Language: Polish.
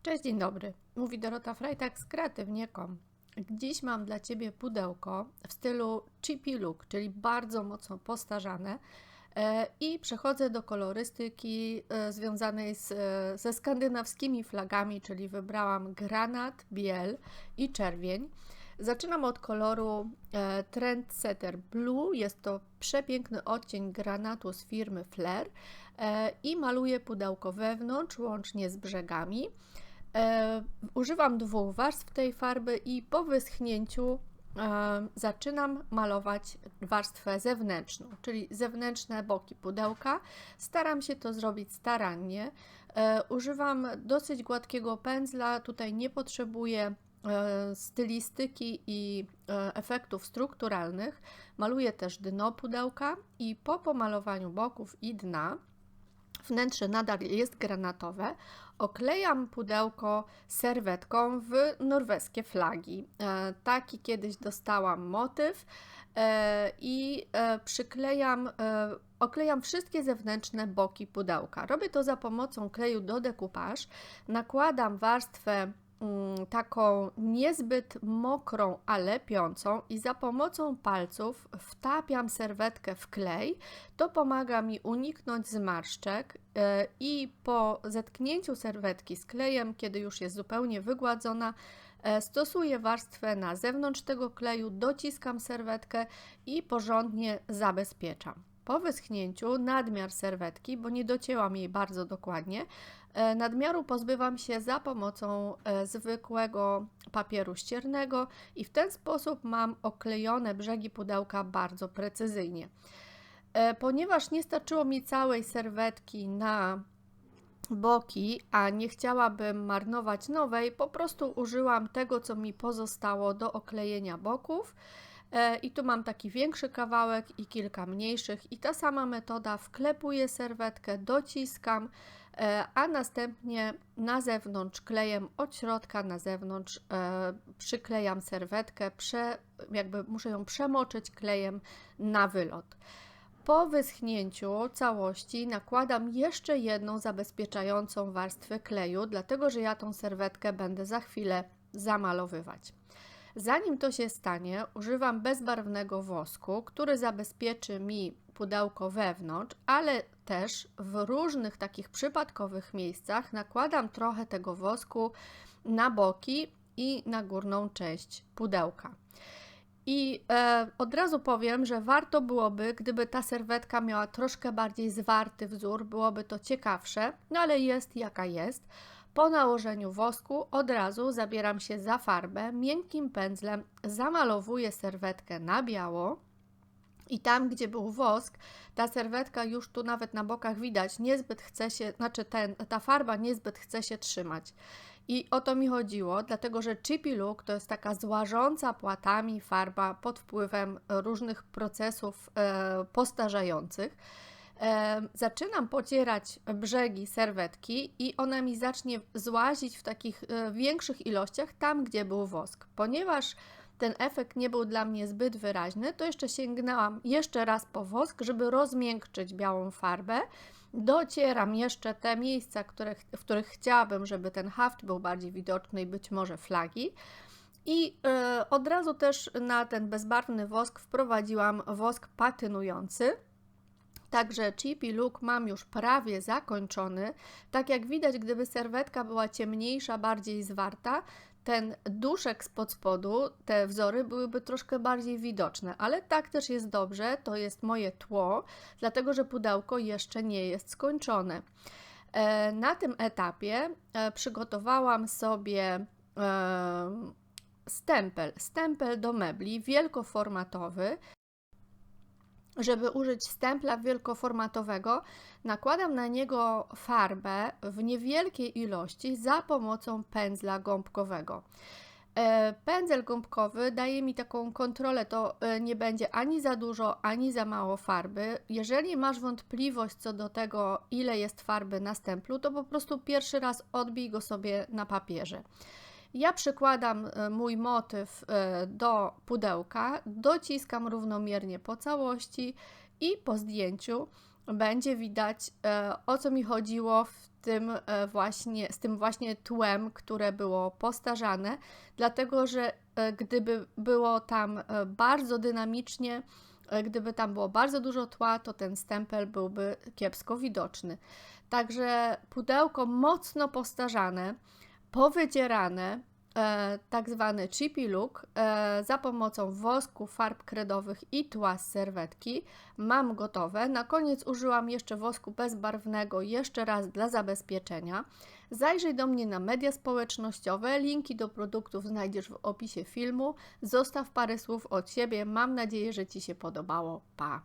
Cześć, dzień dobry. Mówi Dorota Frajtak z Kreatywnie.com. Dziś mam dla Ciebie pudełko w stylu chippy look, czyli bardzo mocno postarzane, i przechodzę do kolorystyki związanej ze skandynawskimi flagami, czyli wybrałam granat, biel i czerwień. Zaczynam od koloru Trendsetter Blue, jest to przepiękny odcień granatu z firmy Flair i maluję pudełko wewnątrz łącznie z brzegami. Używam 2 warstw tej farby i po wyschnięciu zaczynam malować warstwę zewnętrzną, czyli zewnętrzne boki pudełka. Staram się to zrobić starannie. Używam dosyć gładkiego pędzla, tutaj nie potrzebuję stylistyki i efektów strukturalnych. Maluję też dno pudełka i po pomalowaniu boków i dna, wnętrze nadal jest granatowe, oklejam pudełko serwetką w norweskie flagi. Taki kiedyś dostałam motyw i oklejam wszystkie zewnętrzne boki pudełka. Robię to za pomocą kleju do decoupage. Nakładam warstwę taką niezbyt mokrą, a lepiącą i za pomocą palców wtapiam serwetkę w klej. To pomaga mi uniknąć zmarszczek i po zetknięciu serwetki z klejem, kiedy już jest zupełnie wygładzona, stosuję warstwę na zewnątrz tego kleju, dociskam serwetkę i porządnie zabezpieczam. Po wyschnięciu nadmiar serwetki, bo nie docięłam jej bardzo dokładnie, nadmiaru pozbywam się za pomocą zwykłego papieru ściernego i w ten sposób mam oklejone brzegi pudełka bardzo precyzyjnie. Ponieważ nie starczyło mi całej serwetki na boki, a nie chciałabym marnować nowej, po prostu użyłam tego, co mi pozostało do oklejenia boków. I tu mam taki większy kawałek i kilka mniejszych i ta sama metoda, wklepuję serwetkę, dociskam, a następnie na zewnątrz klejem od środka na zewnątrz przyklejam serwetkę, muszę ją przemoczyć klejem na wylot. Po wyschnięciu całości nakładam jeszcze jedną zabezpieczającą warstwę kleju, dlatego że ja tą serwetkę będę za chwilę zamalowywać. Zanim to się stanie, używam bezbarwnego wosku, który zabezpieczy mi pudełko wewnątrz, ale też w różnych takich przypadkowych miejscach nakładam trochę tego wosku na boki i na górną część pudełka. I od razu powiem, że warto byłoby, gdyby ta serwetka miała troszkę bardziej zwarty wzór, byłoby to ciekawsze, no ale jest jaka jest. Po nałożeniu wosku od razu zabieram się za farbę, miękkim pędzlem zamalowuję serwetkę na biało i tam, gdzie był wosk, ta serwetka już tu nawet na bokach widać, niezbyt chce się, ta farba niezbyt chce się trzymać. I o to mi chodziło, dlatego że chippy look to jest taka złażąca płatami farba pod wpływem różnych procesów postarzających. Zaczynam pocierać brzegi serwetki i ona mi zacznie złazić w takich większych ilościach tam, gdzie był wosk. Ponieważ ten efekt nie był dla mnie zbyt wyraźny, to jeszcze sięgnęłam jeszcze raz po wosk, żeby rozmiękczyć białą farbę. Docieram jeszcze te miejsca, w których chciałabym, żeby ten haft był bardziej widoczny i być może flagi. I od razu też na ten bezbarwny wosk wprowadziłam wosk patynujący. Także chippy look mam już prawie zakończony. Tak jak widać, gdyby serwetka była ciemniejsza, bardziej zwarta, ten duszek spod spodu, te wzory byłyby troszkę bardziej widoczne, ale tak też jest dobrze, to jest moje tło, dlatego że pudełko jeszcze nie jest skończone. Na tym etapie przygotowałam sobie stempel do mebli wielkoformatowy. Żeby użyć stempla wielkoformatowego, nakładam na niego farbę w niewielkiej ilości za pomocą pędzla gąbkowego. Pędzel gąbkowy daje mi taką kontrolę, to nie będzie ani za dużo, ani za mało farby. Jeżeli masz wątpliwość co do tego, ile jest farby na stemplu, to po prostu pierwszy raz odbij go sobie na papierze. Ja przykładam mój motyw do pudełka, dociskam równomiernie po całości i po zdjęciu będzie widać, o co mi chodziło z tym właśnie tłem, które było postarzane, dlatego że gdyby było tam bardzo dynamicznie, gdyby tam było bardzo dużo tła, to ten stempel byłby kiepsko widoczny. Także pudełko mocno postarzane, powydzierane, tak zwany chippy look, za pomocą wosku, farb kredowych i tła z serwetki mam gotowe. Na koniec użyłam jeszcze wosku bezbarwnego jeszcze raz dla zabezpieczenia. Zajrzyj do mnie na media społecznościowe, linki do produktów znajdziesz w opisie filmu. Zostaw parę słów od siebie, mam nadzieję, że Ci się podobało. Pa!